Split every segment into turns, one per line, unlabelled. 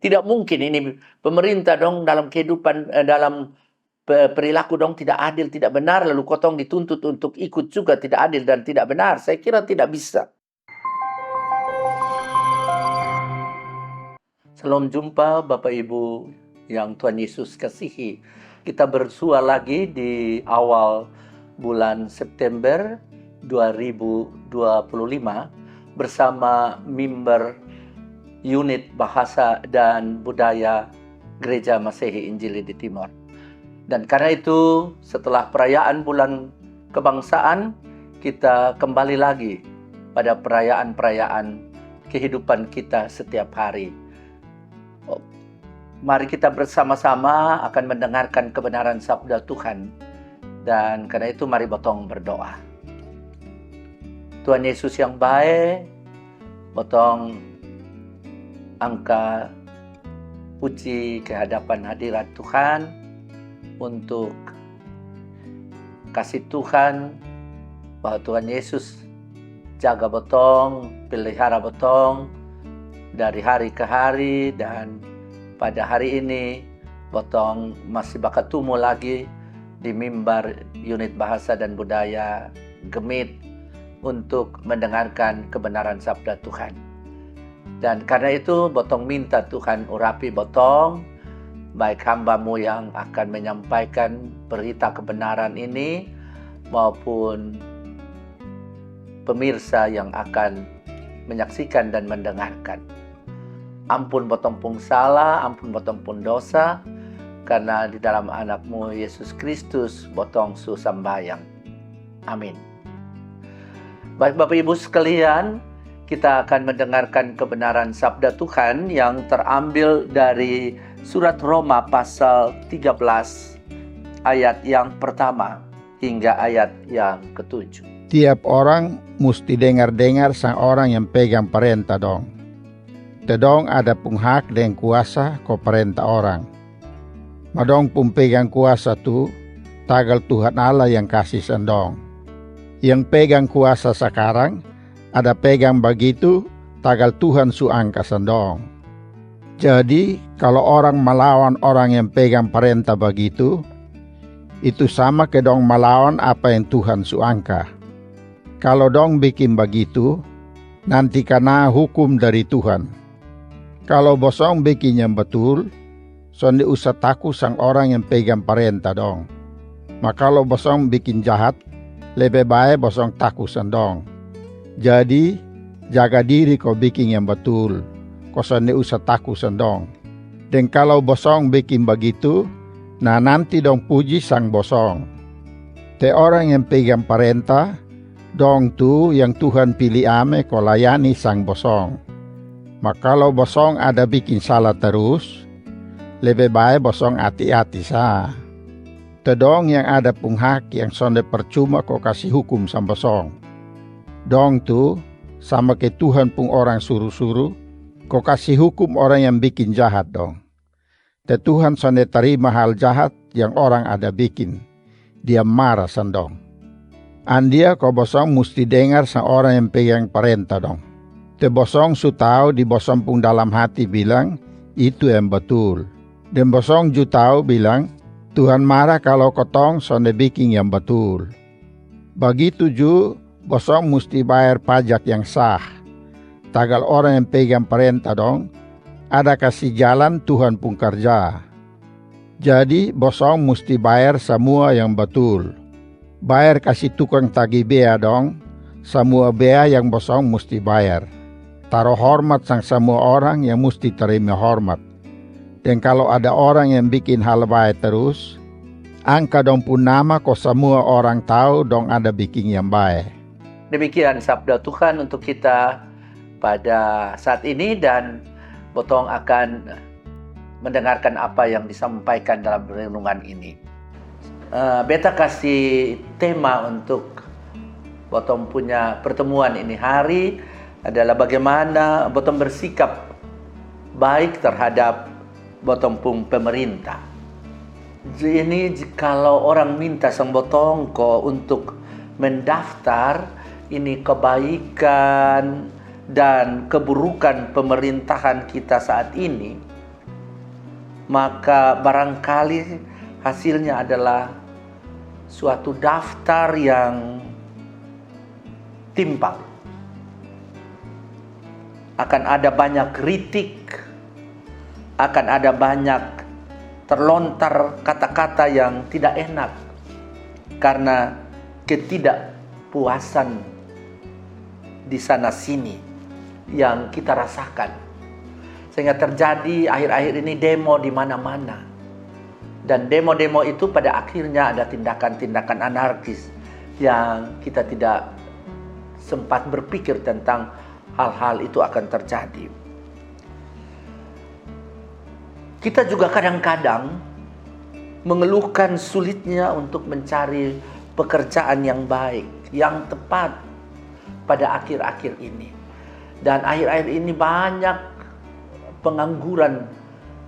Tidak mungkin ini pemerintah dong dalam kehidupan, dalam perilaku dong tidak adil, tidak benar, lalu kotong dituntut untuk ikut juga tidak adil dan tidak benar. Saya kira tidak bisa. Salam jumpa Bapak Ibu yang Tuhan Yesus kasihi. Kita bersua lagi di awal bulan September 2025 bersama mimbar unit bahasa dan budaya Gereja Masehi Injili di Timor. Dan karena itu setelah perayaan bulan kebangsaan, kita kembali lagi pada perayaan-perayaan kehidupan kita setiap hari. Mari kita bersama-sama akan mendengarkan kebenaran sabda Tuhan. Dan karena itu mari botong berdoa. Tuhan Yesus yang baik, botong angka puji kehadapan hadirat Tuhan untuk kasih Tuhan bahwa Tuhan Yesus jaga botong, pelihara botong dari hari ke hari, dan pada hari ini botong masih bakal tumbuh lagi di mimbar unit bahasa dan budaya Gemit untuk mendengarkan kebenaran sabda Tuhan. Dan karena itu botong minta Tuhan urapi botong, baik hamba-Mu yang akan menyampaikan berita kebenaran ini maupun pemirsa yang akan menyaksikan dan mendengarkan. Ampun botong pun salah, ampun botong pun dosa, karena di dalam anak-Mu Yesus Kristus botong susambayang. Amin. Baik Bapak Ibu sekalian, kita akan mendengarkan kebenaran sabda Tuhan yang terambil dari surat Roma pasal 13 ayat yang pertama hingga ayat yang ke-7.
Tiap orang mesti dengar-dengar sang orang yang pegang perintah dong. Tedong ada pun hak dan kuasa ko perintah orang. Madong pun pegang kuasa tu tagal Tuhan Allah yang kasih sendong. Yang pegang kuasa sekarang ada pegang begitu tagal Tuhan su angka sendong. Jadi kalau orang melawan orang yang pegang perintah begitu, itu sama ke dong melawan apa yang Tuhan su angka. Kalau dong bikin begitu, nanti kena hukum dari Tuhan. Kalau bosong bikin yang betul, sonde usah takut sang orang yang pegang perintah dong. Maka kalau bosong bikin jahat, lebih baik bosong takut sendong. Jadi, jaga diri kau bikin yang betul. Kau sonde usah takut sendong. Dan kalau bosong bikin begitu, nah nanti dong puji sang bosong. Te orang yang pegang perintah, dong tu yang Tuhan pilih ame kau layani sang bosong. Maka kalau bosong ada bikin salah terus, lebih baik bosong hati-hati sah. Tedong yang ada pun hak yang sonde percuma kau kasih hukum sang bosong. Dong tu sama ke Tuhan pun orang suruh-suruh, kau kasih hukum orang yang bikin jahat dong. Te Tuhan sonde terima hal jahat yang orang ada bikin. Dia marah sendong. Andia kau bosong mesti dengar sang orang yang pegang perintah dong. Te bosong su tahu di bosong pun dalam hati bilang itu yang betul. Dan bosong ju tahu bilang Tuhan marah kalau kotong sonde bikin yang betul. Begitu ju bosong mesti bayar pajak yang sah. Tagal orang yang pegang perintah dong, ada kasih jalan Tuhan pun kerja. Jadi bosong mesti bayar semua yang betul. Bayar kasih tukang tagih bea dong, semua bea yang bosong mesti bayar. Taruh hormat sang semua orang yang mesti terima hormat. Dan kalau ada orang yang bikin hal baik terus, angka dong pun nama kok semua orang tahu dong ada bikin yang baik.
Demikian sabda Tuhan untuk kita pada saat ini, dan botong akan mendengarkan apa yang disampaikan dalam renungan ini. Beta kasih tema untuk botong punya pertemuan ini hari adalah bagaimana botong bersikap baik terhadap botong pun pemerintah. Ini kalau orang minta sang botong ko untuk mendaftar ini kebaikan dan keburukan pemerintahan kita saat ini, maka barangkali hasilnya adalah suatu daftar yang timpang. Akan ada banyak kritik, akan ada banyak terlontar kata-kata yang tidak enak karena ketidakpuasan di sana-sini yang kita rasakan. Sehingga terjadi akhir-akhir ini demo di mana-mana. Dan demo-demo itu pada akhirnya ada tindakan-tindakan anarkis yang kita tidak sempat berpikir tentang hal-hal itu akan terjadi. Kita juga kadang-kadang mengeluhkan sulitnya untuk mencari pekerjaan yang baik, yang tepat pada akhir-akhir ini. Dan akhir-akhir ini banyak pengangguran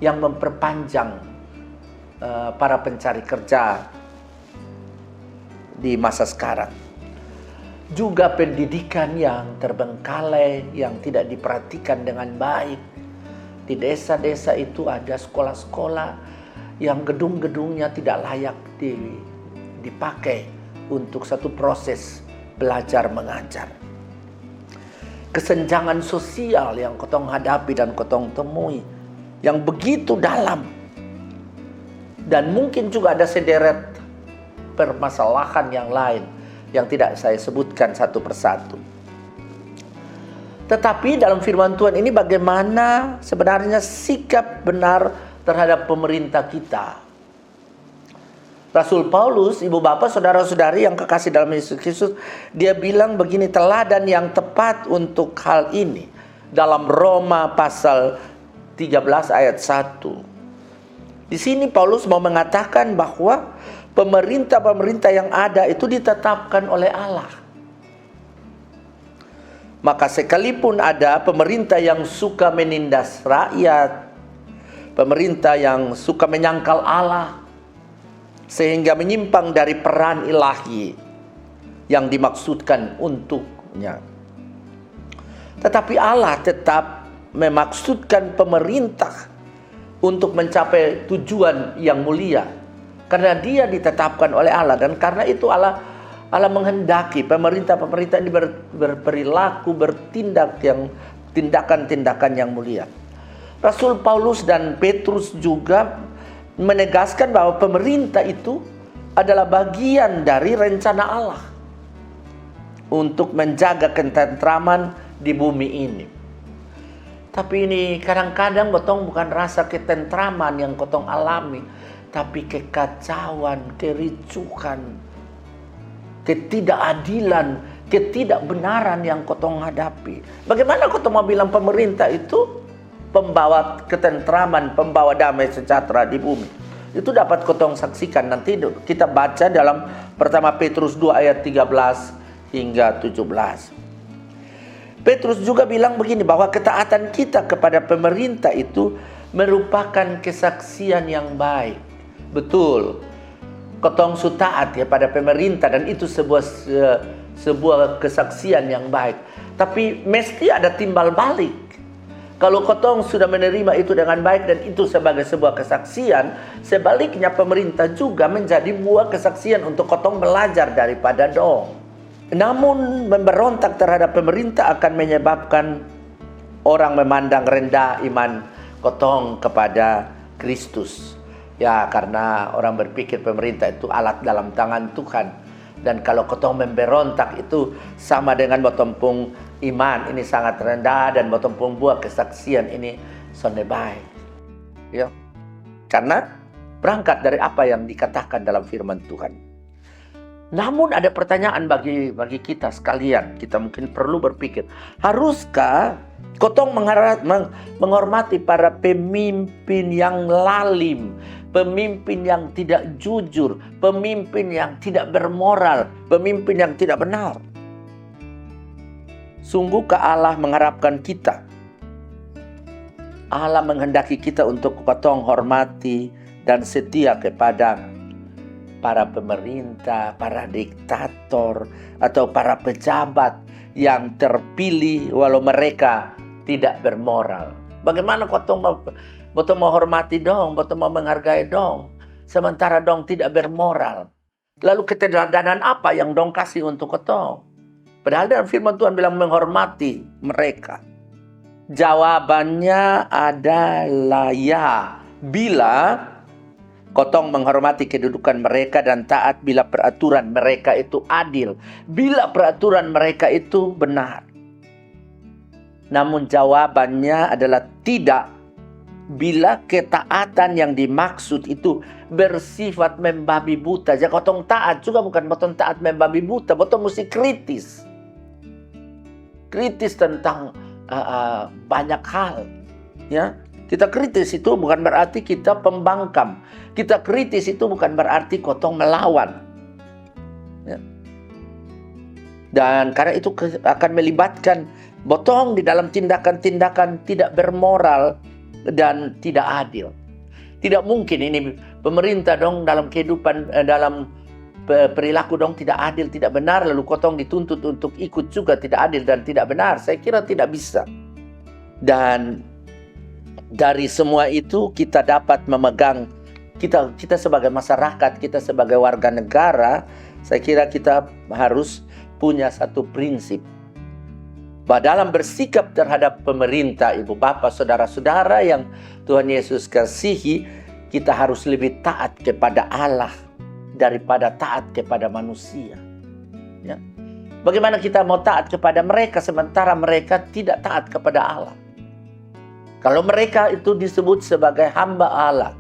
yang memperpanjang para pencari kerja di masa sekarang. Juga pendidikan yang terbengkalai, yang tidak diperhatikan dengan baik. Di desa-desa itu ada sekolah-sekolah yang gedung-gedungnya tidak layak dipakai untuk satu proses belajar mengajar. Kesenjangan sosial yang kotong hadapi dan kotong temui yang begitu dalam. Dan mungkin juga ada sederet permasalahan yang lain yang tidak saya sebutkan satu persatu. Tetapi dalam firman Tuhan ini bagaimana sebenarnya sikap benar terhadap pemerintah kita. Rasul Paulus, ibu bapak, saudara-saudari yang kekasih dalam Yesus Kristus, dia bilang begini, teladan yang tepat untuk hal ini dalam Roma pasal 13 ayat 1. Di sini Paulus mau mengatakan bahwa pemerintah-pemerintah yang ada itu ditetapkan oleh Allah. Maka sekalipun ada pemerintah yang suka menindas rakyat, pemerintah yang suka menyangkal Allah, sehingga menyimpang dari peran ilahi yang dimaksudkan untuknya. Tetapi Allah tetap memaksudkan pemerintah untuk mencapai tujuan yang mulia. Karena dia ditetapkan oleh Allah. Dan karena itu Allah menghendaki pemerintah-pemerintah ini berperilaku, bertindak yang tindakan-tindakan yang mulia. Rasul Paulus dan Petrus juga menegaskan bahwa pemerintah itu adalah bagian dari rencana Allah untuk menjaga ketentraman di bumi ini. Tapi ini kadang-kadang kotong bukan rasa ketentraman yang kotong alami, tapi kekacauan, kericuhan, ketidakadilan, ketidakbenaran yang kotong hadapi. Bagaimana kotong mau bilang pemerintah itu pembawa ketentraman, pembawa damai sejahtera di bumi? Itu dapat kotong saksikan nanti kita baca dalam pertama Petrus 2 ayat 13 hingga 17. Petrus juga bilang begini, bahwa ketaatan kita kepada pemerintah itu merupakan kesaksian yang baik. Betul, kotong su taat ya pada pemerintah dan itu sebuah kesaksian yang baik. Tapi mesti ada timbal balik. Kalau kotong sudah menerima itu dengan baik dan itu sebagai sebuah kesaksian, sebaliknya pemerintah juga menjadi buah kesaksian untuk kotong belajar daripada dong. Namun memberontak terhadap pemerintah akan menyebabkan orang memandang rendah iman kotong kepada Kristus. Ya, karena orang berpikir pemerintah itu alat dalam tangan Tuhan. Dan kalau kotong memberontak itu sama dengan botompung iman ini sangat rendah dan botompung buah kesaksian ini sonde baik. Ya. Karena berangkat dari apa yang dikatakan dalam firman Tuhan. Namun ada pertanyaan bagi kita sekalian. Kita mungkin perlu berpikir, haruskah kotong menghormati para pemimpin yang lalim, pemimpin yang tidak jujur, pemimpin yang tidak bermoral, pemimpin yang tidak benar? Sungguhkah Allah mengharapkan kita? Allah menghendaki kita untuk kotong hormati dan setia kepada para pemerintah, para diktator, atau para pejabat yang terpilih walau mereka tidak bermoral. Bagaimana kotong botong menghormati dong, botong mau menghargai dong. Sementara dong tidak bermoral. Lalu keteladanan apa yang dong kasih untuk kotong? Padahal dalam firman Tuhan bilang menghormati mereka. Jawabannya adalah ya, bila kotong menghormati kedudukan mereka dan taat bila peraturan mereka itu adil. Bila peraturan mereka itu benar. Namun jawabannya adalah tidak. Bila ketaatan yang dimaksud itu bersifat membabi buta. Jadi kotong taat juga bukan botong taat membabi buta. Botong mesti kritis. Kritis tentang banyak hal. Ya, kita kritis itu bukan berarti kita pembangkang. Kita kritis itu bukan berarti kotong melawan. Ya. Dan karena itu akan melibatkan botong di dalam tindakan-tindakan tidak bermoral dan tidak adil. Tidak mungkin ini pemerintah dong dalam kehidupan, dalam perilaku dong tidak adil, tidak benar, lalu kotong dituntut untuk ikut juga tidak adil dan tidak benar. Saya kira tidak bisa. Dan dari semua itu kita dapat memegang, kita sebagai masyarakat, kita sebagai warga negara, saya kira kita harus punya satu prinsip. Bahwa dalam bersikap terhadap pemerintah, ibu bapak, saudara-saudara yang Tuhan Yesus kasihi, kita harus lebih taat kepada Allah daripada taat kepada manusia. Ya. Bagaimana kita mau taat kepada mereka sementara mereka tidak taat kepada Allah? Kalau mereka itu disebut sebagai hamba Allah,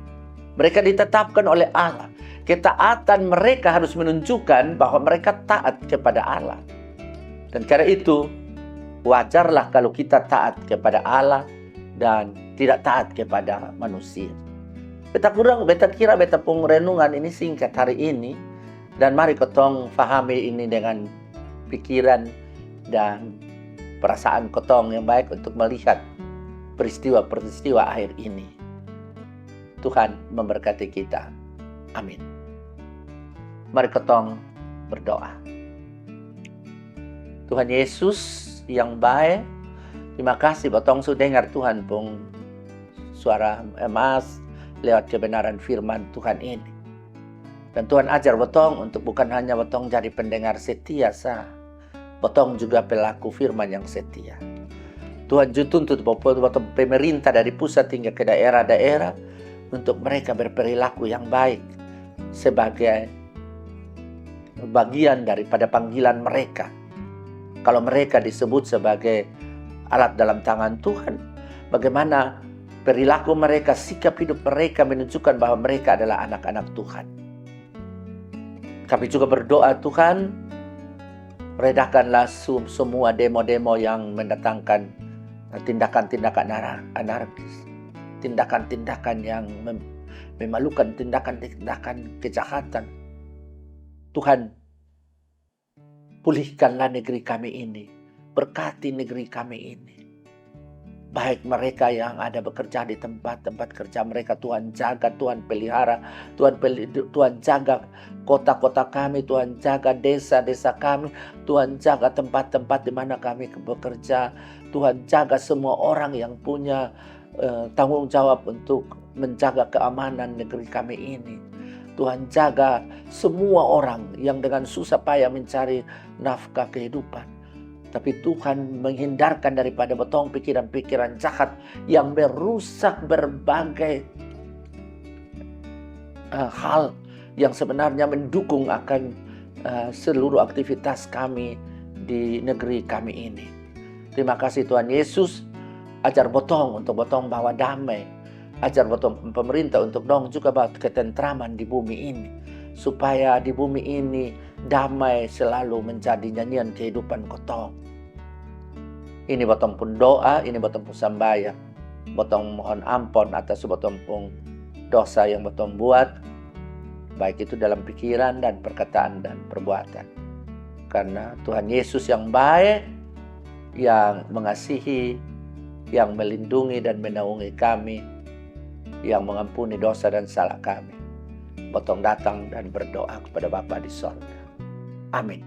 mereka ditetapkan oleh Allah, ketaatan mereka harus menunjukkan bahwa mereka taat kepada Allah. Dan karena itu, wajarlah kalau kita taat kepada Allah dan tidak taat kepada manusia. Beta kira beta pung renungan ini singkat hari ini. Dan mari kotong fahami ini dengan pikiran dan perasaan kotong yang baik untuk melihat peristiwa-peristiwa akhir ini. Tuhan memberkati kita. Amin. Mari kotong berdoa. Tuhan Yesus yang baik, terima kasih botong sudah dengar Tuhan pun suara emas lewat kebenaran firman Tuhan ini. Dan Tuhan ajar botong untuk bukan hanya botong jadi pendengar setia sah, botong juga pelaku firman yang setia. Tuhan tuntut botong pemerintah dari pusat hingga ke daerah-daerah untuk mereka berperilaku yang baik sebagai bagian daripada panggilan mereka. Kalau mereka disebut sebagai alat dalam tangan Tuhan, bagaimana perilaku mereka, sikap hidup mereka menunjukkan bahwa mereka adalah anak-anak Tuhan. Kami juga berdoa Tuhan, redakanlah semua demo-demo yang mendatangkan tindakan-tindakan anarkis, tindakan-tindakan yang memalukan, tindakan-tindakan kejahatan. Tuhan, pulihkanlah negeri kami ini. Berkati negeri kami ini. Baik mereka yang ada bekerja di tempat-tempat kerja mereka, Tuhan jaga, Tuhan pelihara, Tuhan jaga kota-kota kami, Tuhan jaga desa-desa kami, Tuhan jaga tempat-tempat di mana kami bekerja, Tuhan jaga semua orang yang punya tanggung jawab untuk menjaga keamanan negeri kami ini. Tuhan jaga semua orang yang dengan susah payah mencari nafkah kehidupan. Tapi Tuhan menghindarkan daripada botong pikiran-pikiran jahat yang merusak berbagai hal yang sebenarnya mendukung akan seluruh aktivitas kami di negeri kami ini. Terima kasih Tuhan Yesus, ajar botong untuk botong bawa damai. Ajar botong pemerintah untuk dong juga bawa ketentraman di bumi ini. Supaya di bumi ini damai selalu menjadi nyanyian kehidupan kotong. Ini botong pun doa, ini botong pun sambaya. Botong mohon ampun atas botong pun dosa yang botong buat. Baik itu dalam pikiran dan perkataan dan perbuatan. Karena Tuhan Yesus yang baik, yang mengasihi, yang melindungi dan menaungi kami, yang mengampuni dosa dan salah kami. Botong datang dan berdoa kepada Bapa di sorga. Amin.